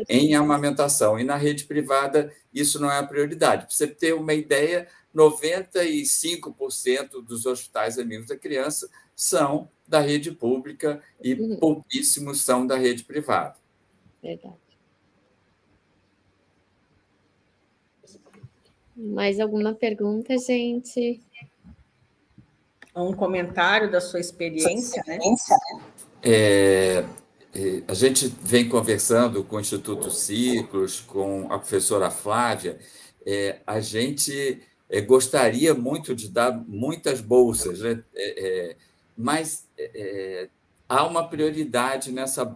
em amamentação. E na rede privada isso não é a prioridade. Para você ter uma ideia, 95% dos hospitais amigos da criança são da rede pública e pouquíssimos são da rede privada. Verdade. Mais alguma pergunta, gente? Um comentário da sua experiência, né? A gente vem conversando com o Instituto Ciclos, com a professora Flávia, a gente gostaria muito de dar muitas bolsas, né? Mas há uma prioridade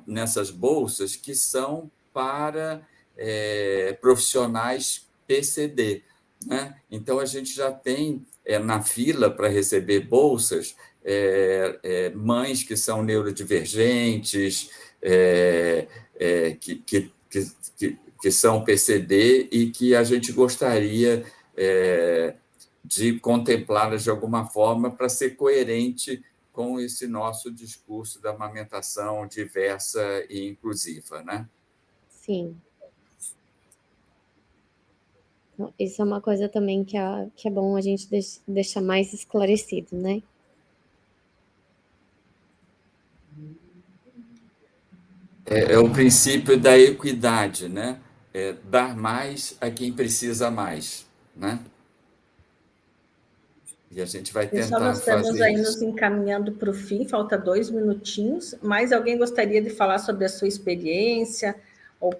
nessas bolsas que são para profissionais PCD, né? Então, a gente já tem na fila para receber bolsas mães que são neurodivergentes, que são PCD e que a gente gostaria de contemplá-las de alguma forma para ser coerente com esse nosso discurso da amamentação diversa e inclusiva, né? Sim. Isso é uma coisa também que é bom a gente deixar mais esclarecido, né? É o princípio da equidade, né? Dar mais a quem precisa mais, né? E a gente vai Pessoal, tentar nós estamos fazer aí isso. nos encaminhando para o fim, falta 2 minutinhos. Mais alguém gostaria de falar sobre a sua experiência? Ou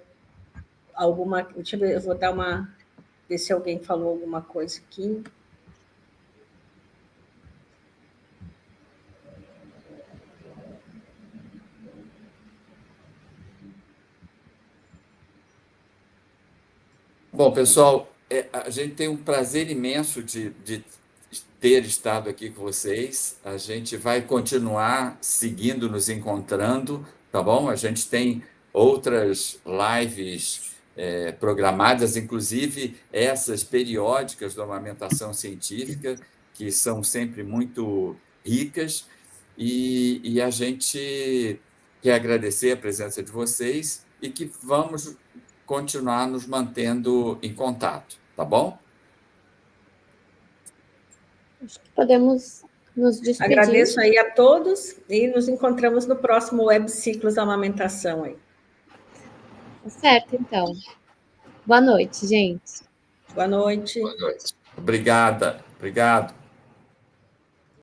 alguma. Deixa eu ver, eu vou dar uma. Ver se alguém falou alguma coisa aqui. Bom, pessoal, a gente tem um prazer imenso de ter estado aqui com vocês. A gente vai continuar seguindo, nos encontrando, tá bom? A gente tem outras lives programadas, inclusive essas periódicas da amamentação científica, que são sempre muito ricas, e a gente quer agradecer a presença de vocês e que vamos continuar nos mantendo em contato, tá bom? Acho que podemos nos despedimos. Agradeço aí a todos e nos encontramos no próximo Web Ciclos da Amamentação aí. Certo, então. Boa noite, gente. Boa noite. Boa noite. Obrigado.